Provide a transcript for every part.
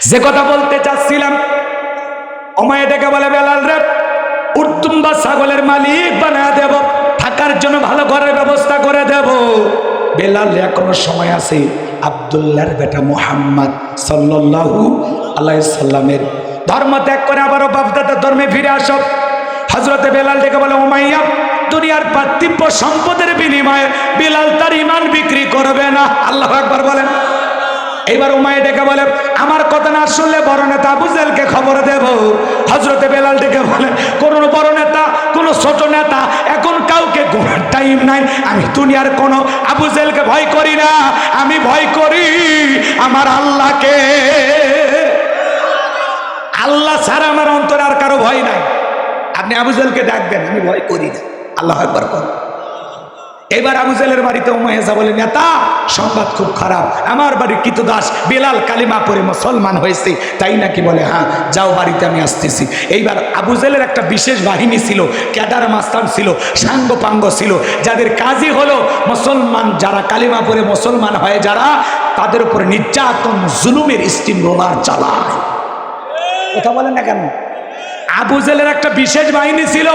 যে কথা বলতে চাচ্ছিলাম, ওমায়ে ডেকে বলে, বেলাল রে, উর্তুম্বা ছাগলের মালিক বানায় দেব, থাকার জন্য ভালো ঘরের ব্যবস্থা করে দেব। বেলাল এখনো সময় আছে। আব্দুল্লাহর বেটা মুহাম্মদ সাল্লাল্লাহু আলাইহি সাল্লামের ধর্ম ত্যাগ করে আবারও বাপদাদার ধর্মে ফিরে আসো। হযরতে বেলাল ডেকে বলে, উমাইয়া, দুনিয়ার পার্থিব সম্পদের বিনিময়ে বেলাল তার ঈমান বিক্রি করবে না। আল্লাহু আকবার বলেন। এইবার উমাইয়া ডেকে বলে, আমার কথা না শুনলে বড় নেতা আবু জেহেলকে খবর দেব। হযরতে বেলাল ডেকে বলে, কোন বড় নেতা, কোন ছোট নেতা, এখন কাউকে গোনার টাইম নাই। আমি দুনিয়ার কোন আবু জেহেলকে ভয় করি না, আমি ভয় করি আমার আল্লাহকে। আল্লাহ ছাড়া আমার অন্তরে আর কারো ভয় নাই। আপনি আবু জেহেলকে ডাকবেন, আমি ভয় করি না। আল্লাহু আকবার কর। এবার আবু জেহেলের বাড়িতে উমাইয়া বলে, নেতা, সংবাদ খুব খারাপ, আমার বাড়ির কৃতদাস বেলাল কালিমা পড়ে মুসলমান হয়েছে। তাই নাকি? বলে, হ্যাঁ, যাও, বাড়িতে আমি আসতেছি। এইবার আবু জেহেলের একটা বিশেষ বাহিনী ছিল, ক্যাডার মাস্তান ছিল, সাঙ্গ পাঙ্গ ছিল, যাদের কাজই হলো মুসলমান যারা কালিমা পড়ে মুসলমান হয় যারা, তাদের উপরে নির্যাতন জুলুমের স্টিম রোলার চালায়। কথা বলেন না কেন? আবু জেহেলের একটা বিশেষ বাহিনী ছিল,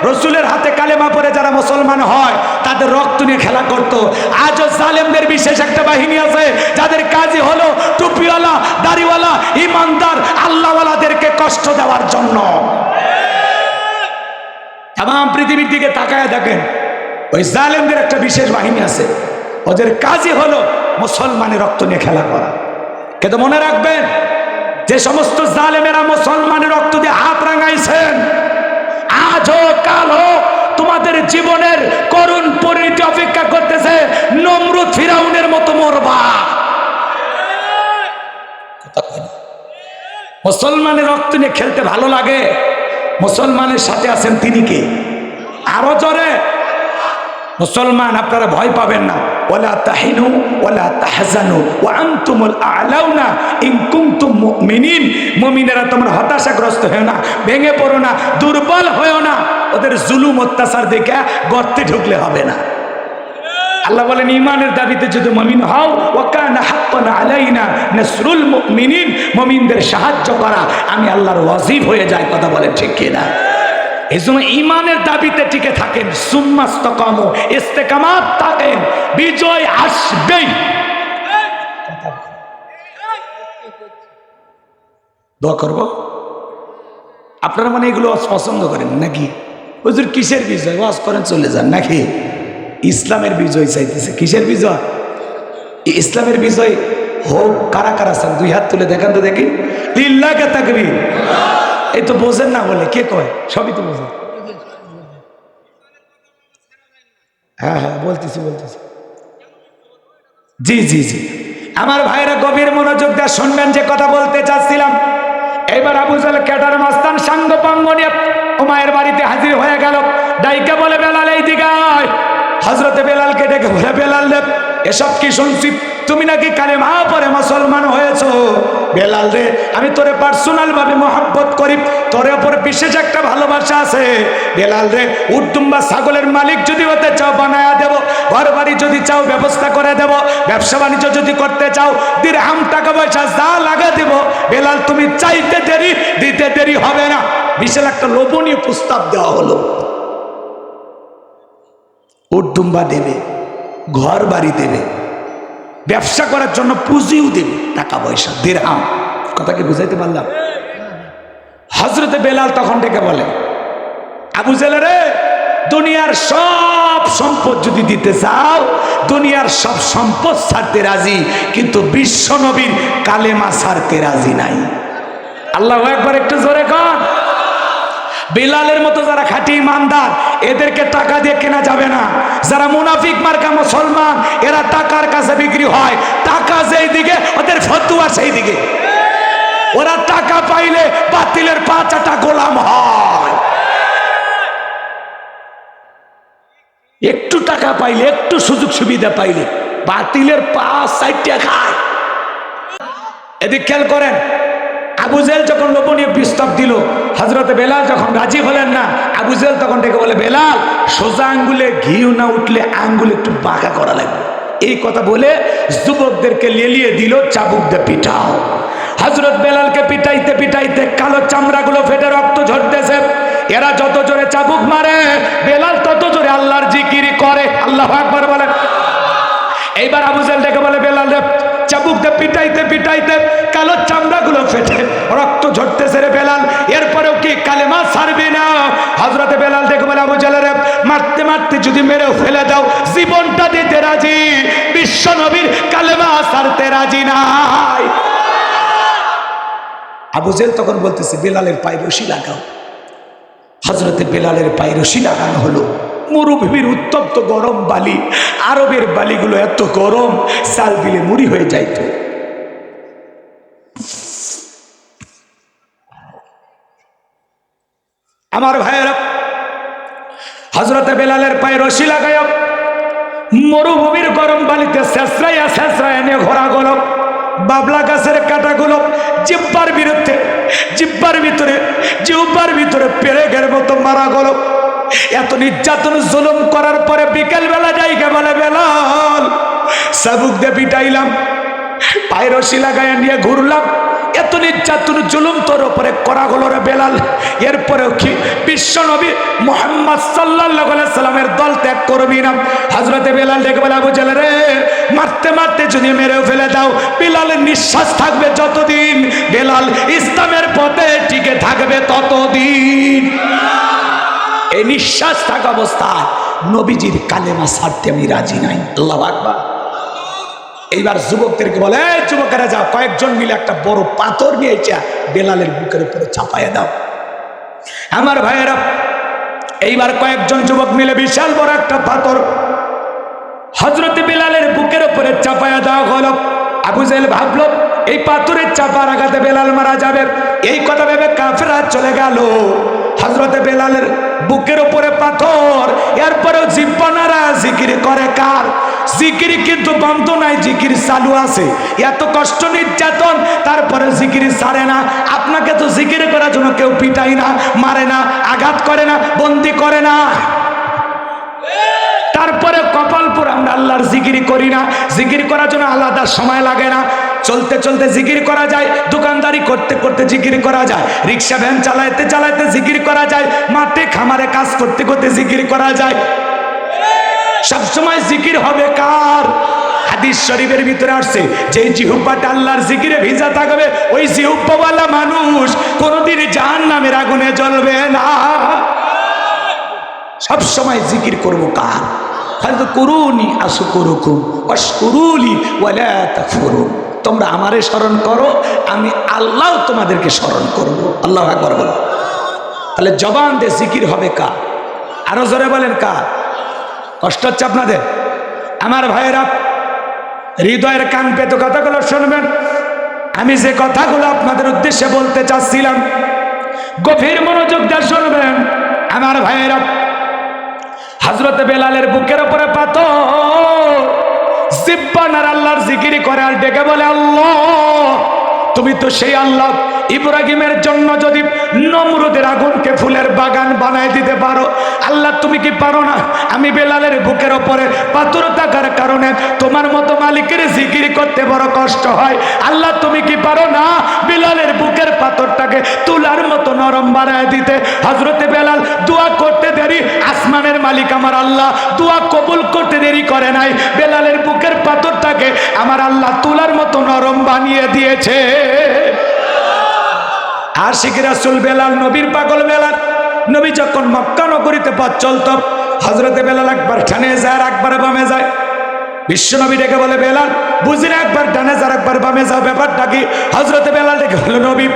রসুলের হাতে কালেমা পড়ে যারা মুসলমান হয় তাদের রক্ত নিয়ে খেলা করত। আজও জালেমদের বিশেষ একটা বাহিনী আছে, যাদের কাজই হলো টুপিওয়ালা, দাড়িওয়ালা, ইমানদার, আল্লাহওয়ালাদেরকে কষ্ট দেওয়ার জন্য। তাম পৃথিবীর দিকে তাকায় দেখেন, ওই জালেমদের একটা বিশেষ বাহিনী আছে, ওদের কাজই হলো মুসলমানের রক্ত নিয়ে খেলা করা। কিন্তু মনে রাখবেন, যে সমস্ত জালেমেরা মুসলমানের রক্ত দিয়ে হাত রাঙাইছেন, আজও কালো তোমাদের জীবনের করুণ পরিণতি অপেক্ষা করতেছে। নমরুদ ফিরাউনের মতো মরবা। মুসলমানের রক্ত নিয়ে খেলতে ভালো লাগে? মুসলমানের সাথে আছেন তিনি কে? আরো জোরে মুসলমান, আপনারা ভয় পাবেন না। ওয়ালা তাহিনু ওয়ালা তাহজানু ওয়া আনতুমুল আ'লাউনা ইন কুনতুম মুমিনিন। মুমিনেরা তোমরা হতাশাগ্রস্ত হয়ো না, ভেঙে পড়ো না, দুর্বল হয়ো না। ওদের জুলুম অত্যাচার দেখে গর্তে ঢুকলে হবে না। আল্লাহ বলেন, ঈমানের দাবিতে যদি মুমিন হও, ওয়া কানা হাক্কান আলাইনা নাসরুল মুমিনিন, মুমিনদের সাহায্য করা আমি আল্লাহর ওয়াজিব হয়ে যায়। কথা বলেন ঠিক কি না? এই জন্য ঈমানের দাবিতে টিকে থাকেন, সুম্মাস্তাকামু, ইস্তেকামাত থাকেন, বিজয় আসবেই। দোয়া করব। আপনারা মানে এগুলো পছন্দ করেন নাকি? হুজুর কিসের বিজয়? ওয়াজ করেন চলে যান নাকি? ইসলামের বিজয় চাইতেছে। কিসের বিজয়? ইসলামের বিজয় হোক। কারা কারা চান? দুই হাত তুলে দেখান তো দেখি। লিল্লাহি তাকবীর। এই তো বোঝেন না বলে কে কয়? সবই তো বোঝেন। হ্যাঁ হ্যাঁ, বলতেছি। জি জি জি, আমার ভাইরা গভীর মনোযোগ দিয়ে শুনবেন যে কথা বলতে চাচ্ছিলাম। এবার আবু জেহেল ক্যাডার মাস্তান সাঙ্গ পাঙ্গ নিয়ে উমাইয়ের বাড়িতে হাজির হয়ে গেল। ডাইকে বলে, বেলাল এই দিকে আয়। হযরতে বেলালকে ডেকে বলে, বেলাল রে, এসব কি শুনছি? তুমি নাকি কালেমা পড়ে মুসলমান হয়েছো। বেলাল রে, আমি তোরে পার্সোনাল ভাবে মহব্বত করি, তোর উপর বিশেষ একটা ভালোবাসা আছে। বেলাল রে, উর্দুম্বা ছাগলের মালিক যদি হতে চাও বানায়া দেব, ঘর বাড়ি যদি চাও ব্যবস্থা করে দেব, ব্যবসা বাণিজ্য যদি করতে চাও দিরহাম টাকা পয়সা যা লাগা দেব। বেলাল, তুমি চাইতে দেরি, দিতে দেরি হবে না। বিশাল একটা লোভনীয় প্রস্তাব দেওয়া হলো। উর্দুম্বা দেবে, ঘর বাড়ি দেবে, ব্যবসা করার জন্য পুঁজিও দেবে, টাকা পয়সা, দিরহাম। কথা কি বুঝাইতে পারলাম? হযরতে বেলাল তখন ডেকে বলে, আবু জেহেল রে, দুনিয়ার সব সম্পদ যদি দিতে চাও, দুনিয়ার সব সম্পদ ছাড়তে রাজি, কিন্তু বিশ্ব নবীর কালেমা ছাড়তে রাজি নাই। আল্লাহু আকবার, একটু জোরে কর। বেলালের মতো যারা খাঁটি ইমানদার, এদেরকে টাকা দিয়ে কেনা যাবে না। যারা মুনাফিক মার্কা মুসলমান, এরা টাকার কাছে বিক্রি হয়। টাকা যেই দিকে, ওদের ফতুয়া সেই দিকে। ওরা টাকা পাইলে বাতিলের 5টা গোলাম হয়। একটু টাকা পাইলে, একটু সুযোগ সুবিধা পাইলে বাতিলের 5-4টা খায়। এদিক খেয়াল করেন। আবু জেহেল যখন লোভনীয় প্রস্তাব দিল, হযরতে বেলাল যখন রাজি হলেন না, আবু জেহেল তখন ডেকে বলে, বেলাল, সোজা আঙ্গুলে ঘিউ না উঠলে আঙ্গুলে একটু বাঁকা করা লাগবে। এই কথা বলে যুবকদেরকে লেলিয়ে দিল, চাবুক দিয়ে পিটাও। হযরত বেলালকে পিটাইতে পিটাইতে কালো চামড়াগুলো ফেটে রক্ত ঝরতেছে। এরা যত জোরে চাবুক মারে বেলাল তত জোরে আল্লাহর জিকির করে। আল্লাহু আকবার বলেন। এইবার আবু জেহেল ডেকে বলে, বেলাল রে, চাবুক দিয়ে পিটাইতে পিটাইতে কালো চামড়াগুলো ফেটে রক্ত ঝরতেছে রে বেলাল, এরপরেও কি কালেমা ছাড়বি না? হযরতে বেলাল ডেকে বলে, আবু জেহেল রে, মারতে মারতে যদি মেরে ফেলে দাও জীবনটা দিতে রাজি, বিশ্ব নবীর কালেমা ছাড়তে রাজি নাই। আবু জেহেল তখন বলতেছে, বেলালের পায়ে রশি লাগাও। হযরতে বেলালের পায়ে রশি লাগানো হলো। মরুভূমির উত্তপ্ত গরম বালি, আরবের বালিগুলো এত গরম, চাল দিলে মুড়ি হয়ে যাইত। আমার ভাইয়েরা, হযরতে বেলালের পায়ে রশি লাগায় মরুভূমির গরম বালিতে ছেঁচড়াইয়া ছেঁচড়াইয়া নিয়ে ঘোরা গেল। বাবলা গাছের কাঁটাগুলো জিহ্বার বিরুদ্ধে, জিহ্বার ভিতরে পেরেকের মতো মারা গেল। এত নির্যাতন জুলুম করার পরে বিকেল বেলা যাইকে বলে, বেলাল, চাবুক দিয়ে পিটাইলাম, পায়ে রশি লাগাইয়া নিয়ে ঘুরলাম, এত নির্যাতন জুলুম তোর উপরে করা হলো রে বেলাল, এরপরেও কি বিশ্ব নবী মুহাম্মদ সাল্লাল্লাহু আলাইহি সাল্লামের দল ত্যাগ করবি না? হযরতে বেলাল ডেকে বলে, আবু জেহেল রে, মারতে মারতে যদি মেরেও ফেলে দাও, বেলালের নিঃশ্বাস থাকবে যতদিন, বেলাল ইসলামের পথে টিকে থাকবে ততদিন। এই নিঃশ্বাস থাকা অবস্থায় নবীজির কালেমা ছাড়তে আমি রাজি নাই। আল্লাহু আকবার। এইবার যুবকদেরকে বলে, এই যুবকেরা যাও, কয়েকজন মিলে একটা বড় পাথর নিয়ে এসে বেলালের বুকের উপরে চাপাইয়া দাও। আমার ভাইয়েরা, এইবার কয়েকজন যুবক মিলে বিশাল বড় একটা পাথর হযরতে বেলালের বুকের উপরে চাপাইয়া দেওয়া হলো। আবু জেহেল ভাবলো এই পাথরের চাপার আঘাতে বেলাল মারা যাবে, এই কথা ভেবে কাফেররা চলে গেল। হযরতে বেলালের বুকের উপরে পাথর, এরপরেও জিহ্বানারা জিকির করে কার? জিকির কিন্তু বন্ধ নাই, জিকির চালু আছে। এত কষ্ট নির্যাতন, তারপরে জিকির ছাড়ে না। আপনাকে তো জিকির করার জন্য কেউ পিটাই না, মারে না, আঘাত করে না, বন্দি করে না, তারপরে কপালপুর আমরা আল্লাহর জিকির করি না। জিকির করার জন্য আলাদা সময় লাগে না, চলতে চলতে জিকির করা যায়, দোকানদারি করতে করতে জিকির করা যায়, রিক্সা ভ্যান চালাইতে চালাইতে জিকির করা যায়, মাঠে খামারে কাজ করতে করতে জিকির করা যায়। সবসময় জিকির হবে কার? হাদিস শরীফের ভিতরে আসছে, যে জিহ্বাটা আল্লাহর জিকিরে ভিজা থাকবে, ওই জিহ্বাওয়ালা মানুষ কোনোদিন জাহান্নামের আগুনে জ্বলবে না। সবসময় জিকির করবো কার? ফাযকুরুনি আযকুরুকুম ওয়াশকুরুলি ওয়ালা তাকফুরুন। তোমরা আমারে স্মরণ করো, আমি আল্লাহ তোমাদেরকে স্মরণ করব। আল্লাহু আকবার বলো। তাহলে জবান দিয়ে জিকির হবে কার? আরো জোরে বলেন কার? কষ্ট হচ্ছে আপনাদের? আমার ভাইয়েরা, হৃদয়ের কান পেতে কথাগুলো শুনবেন। আমি যে কথাগুলো আপনাদের উদ্দেশ্যে বলতে চাচ্ছিলাম, গভীর মনোযোগ দিয়ে শুনবেন। আমার ভাইয়েরা, হযরতে বেলালের বুকের উপরে পাথর, জিহ্বানার আল্লাহর জিকির করে আর ডেকে বলে, আল্লাহ, তুমি তো সেই আল্লাহ ইব্রাহিমের জন্য যদি নমরুদের আগুনকে ফুলের বাগান বানায় দিতে পারো, আল্লাহ তুমি কি পারো না? আমি বেলালের বুকের ওপরে পাথর থাকার কারণে তোমার মতো মালিকের জিকির করতে বড় কষ্ট হয়, আল্লাহ তুমি কি পারো না বেলালের বুকের পাথরটাকে তুলার মতো নরম বানায় দিতে? হযরতে বেলাল দোয়া করতে দেরি, আসমানের মালিক আমার আল্লাহ দোয়া কবুল করতে দেরি করে নাই, বেলালের বুকের পাথরটাকে আমার আল্লাহ তুলার মতো নরম বানিয়ে দিয়েছে। আশিক রাসূল বেলাল, নবীর পাগল বেলাল। নবী যখন মক্কা নগরীতে পথ চলত, হযরতে বেলাল একবার ডানে যায় আর একবার বামে যায়। বিশ্ব নবী ডেকে বলে, বেলাল বুঝিনা, একবার ডানে যায় একবার বামে যাও, ব্যাপারটা কি? হযরতে বেলাল ডেকে বলে, নবী,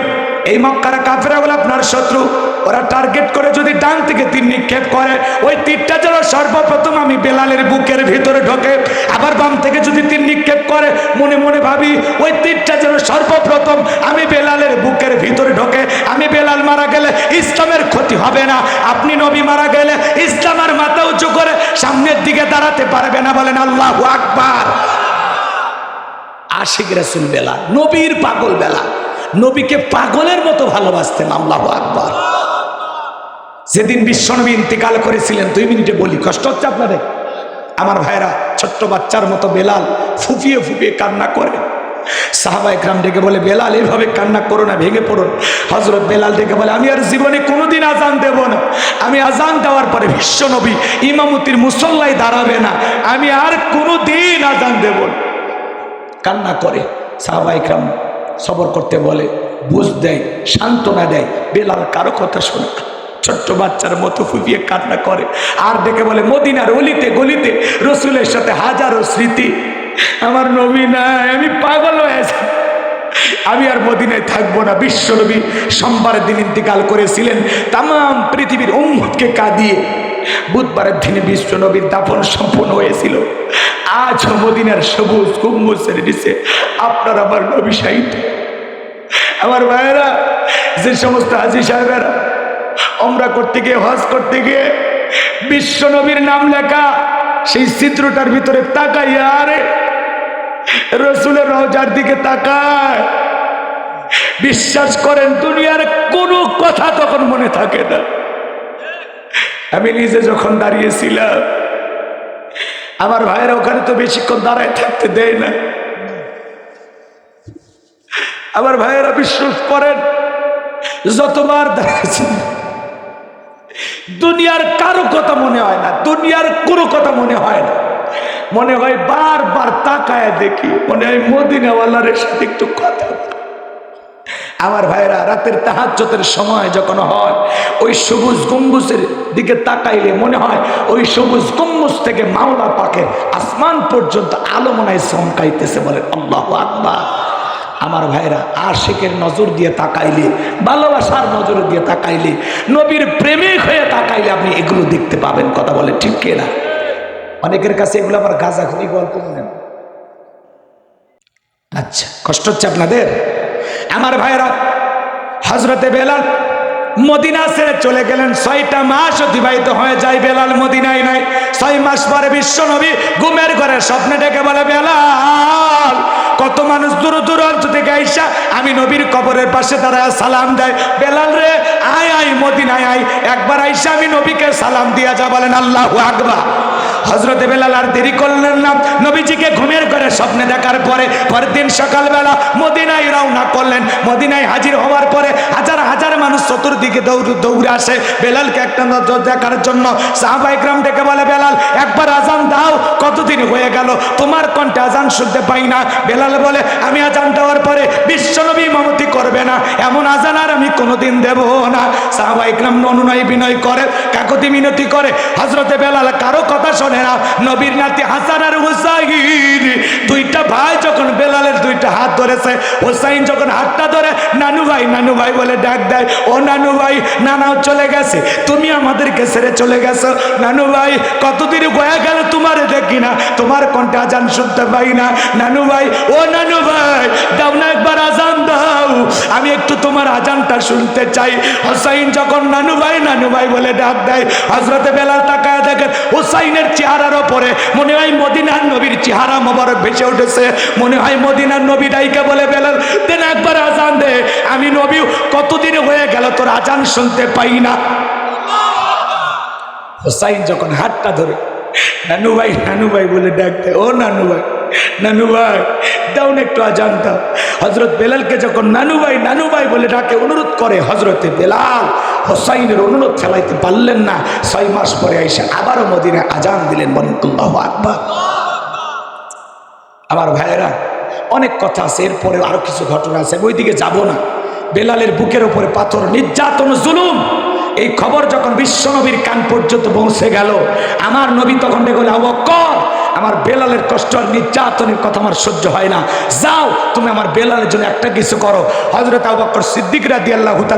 এই মক্কার কাফেররা হলো আপনার শত্রু, ওরা টার্গেট করে যদি ডান থেকে তীর নিক্ষেপ করে, ওই তীরটা যেন সর্বপ্রথম আমি বেলালের বুকের ভিতরে ঢোকে, আবার বাম থেকে যদি তীর নিক্ষেপ করে, মনে মনে ভাবি ওই তীরটা যেন সর্বপ্রথম আমি বেলালের বুকের ভিতরে ঢোকে। আমি বেলাল মারা গেলে ইসলামের ক্ষতি হবে না, আপনি নবী মারা গেলে ইসলামের মাথা উঁচু করে সামনের দিকে দাঁড়াতে পারবে না। বলেন আল্লাহু আকবার। আশিক রাসূল বেলাল, নবীর পাগল বেলাল, নবীকে পাগলের মতো ভালোবাসতেন। আল্লাহু আকবার। যেদিন বিশ্বনবী ইন্তেকাল করেছিলেন, 2 মিনিটে বলি, কষ্ট হচ্ছে আপনাদের? আমার ভাইরা, ছোট্ট বাচ্চার মতো বেলাল ফুপিয়ে ফুপিয়ে কান্না করে। সাহাবা একরাম ডেকে বলে, বেলাল এইভাবে কান্না করো না, ভেঙে পড়ো। হযরত বেলাল ডেকে বলে, আমি আর জীবনে কোনোদিন আজান দেব না। আমি আজান দেওয়ার পরে বিশ্ব নবী ইমামতির মুসল্লায় দাঁড়াবে না, আমি আর কোনোদিন আজান দেব না। কান্না করে। সাহাবা একরাম সবর করতে বলে, বুঝ দেয়, সান্ত্বনা দেয়। বেলাল কারো কথা শোনে না, ছোট্ট বাচ্চার মতো ফুপিয়ে কান্না করে। আর ডেকে বলে, মদিনার অলিতে গলিতে রসুলের সাথে হাজারো স্মৃতি, আমার নবী নাই, আমি পাগল হয়েছি, আমি আর মদিনায় থাকবো না। বিশ্বনবী সোমবারের দিন ইন্তিকাল করেছিলেন, তাম পৃথিবীর উম্মতকে কাঁদিয়ে বুধবারের দিনে বিশ্বনবীর দাফন সম্পন্ন হয়েছিল। আজ মদিনার সবুজ গম্বুজের নিচে আপনার আমার নবী শাহিদ। আমার ভাইয়েরা, যে সমস্ত হাজী সাহেবেরা ওমরা করতে গিয়ে, হজ করতে গিয়ে বিশ্বনবীর নাম লেখা সেই চিত্রটার ভিতরে তাকাইয়া, আরে রসুলের রওজার দিকে তাকায়, বিশ্বাস করেন দুনিয়ার কোনো কথা তখন মনে থাকে না। আমি নিজে যখন দাঁড়িয়েছিলাম, আমার ভাইয়েরা ওখানে তো বেশিক্ষণ দাঁড়ায় থাকতে দেয় না। আমার ভাইয়েরা বিশ্বাস করেন, যতবার দাঁড়িয়েছি দুনিয়ার কারো কথা মনে হয় না, দুনিয়ার কোনো কথা মনে হয় না। মনে হয় বারবার তাকায় দেখি, মনে হয় মদিনাওয়ালার সাথে একটু কথা। আমার ভাইরা, রাতের তাহাজ্জুদের সময় যখন হয়, ওই সবুজ গম্বুজের দিকে তাকাইলে মনে হয় ওই সবুজ গম্বুজ থেকে মাওলা পাকের আসমান পর্যন্ত আলো মনে হয় চমকাইতেছে। বলে আল্লাহু আকবার। আমার ভাইরা, আশিকের নজর দিয়ে তাকাইলে, ভালোবাসার নজর দিয়ে তাকাইলে, নবীর প্রেমিক হয়ে তাকাইলে আপনি এগুলো দেখতে পাবেন। কথা বলে ঠিক কিনা? অনেকের কাছে এগুলো আবার গাঁজাখুরি গল্প মনে হয়। আচ্ছা, কষ্ট হচ্ছে আপনাদের? আমার ভাইরা, হযরতে বেলাল মদিনা ছেড়ে চলে গেলেন। 6টা মাস অতিবাহিত হয়ে যায়, বেলাল মদিনায় নাই। 6 মাস পরে বিশ্ব নবী ঘুমের ঘরে স্বপ্নে ডেকে বলে, বেলাল, কত মানুষ দূর দূরান্ত থেকে আইসা আমি নবীর কবরের পাশে দাঁড়ায় সালাম দেয়। বেলাল রে, আয় আয় মদিনায় আয়, একবার আইসা আমি নবীকে সালাম দিয়া যা। বলেন আল্লাহু আকবার। হযরতে বেলাল আর দেরি করলেন না, নবীজিকে ঘুমের ঘরে স্বপ্নে দেখার পরে পরের দিন সকালবেলা মদিনায় রওনা করলেন। মদিনায় হাজির হওয়ার পরে হাজার হাজার মানুষ চতুর্দিকে দৌড়ে আসে বেলালকে একটা নজর দেখার জন্য। সাহাবা ইকরাম ডেকে বলে, বেলাল একবার আজান দাও, কতদিন হয়ে গেল তোমার কণ্ঠে আজান শুনতে পাই না। বেলাল বলে, আমি আজান দেওয়ার পরে বিশ্বনবী ইমামতি করবে না, এমন আজান আর আমি কোনোদিন দেব না। সাহাবা ইকরাম অনুনয় বিনয় করে, কাকুতি মিনতি করে। হযরতে বেলাল কারো কথা শোনে না। নবীর নাতি হাসান আর হুসাইন, দুইটা ভাই যখন বেলালের দুইটা হাত ধরেছে, হুসাইন যখন হাতটা ধরে নানু ভাই বলে ডাক দেয়। ও নানু ভাই, নানাও চলে গেছে, তুমি আমাদেরকে ছেড়ে চলে গেছো। নানু ভাই, কতদিন হয়ে গেল তোমার দেখি না, তোমার কণ্ঠে আজান শুনতে পাই না। নানু ভাই, ও নানু ভাই, দাও না একবার আজান দাও, আমি একটু তোমার আজানটা শুনতে চাই। হুসাইন যখন নানু ভাই বলে ডাক দেয়, হযরতে বেলাল তাকায় দেখেন হুসাইনের চেহারার ওপরে মনে হয় মদিনার নবীর চেহারা মোবারক ভেসে উঠেছে। মনে হয় মদিনার নবী ডাইকে বলে, বেলাল দেন একবার আজান দে, আমি নবী কতদিন হয়ে গেল তোর আজান শুনতে পাই না। হুসাইন যখন হাতটা ধরে নানু ভাই বলে ডাক দেয়, ও নানু ভাই দাও না একটু আজান দাও। হযরত বেলালকে যখন নানু ভাই বলে ডাকে, অনুরোধ করে, হযরতে বেলাল হুসাইনের অনুরোধ ফেলাইতে পারলেন না। 6 মাস পরে এসে আবারও মদিনায় আজান দিলেন। বলেন আল্লাহু আকবার। আমার ভাইয়েরা, অনেক কথা আছে, এরপরে আরো কিছু ঘটনা আছে, ওই দিকে যাব না। বেলালের বুকের উপরে পাথর, নির্যাতন, জুলুম, এই খবর যখন বিশ্বনবীর কান পর্যন্ত পৌঁছে গেল, আমার নবী তখন দেখল, আবু বকর, আমার বেলালের কষ্ট আর নির্যাতনের কথা আমার সহ্য হয় না, যাও তুমি আমার বেলালের জন্য একটা কিছু করো। হযরত আবু বকর সিদ্দিক রাদিয়াল্লাহু তাআলা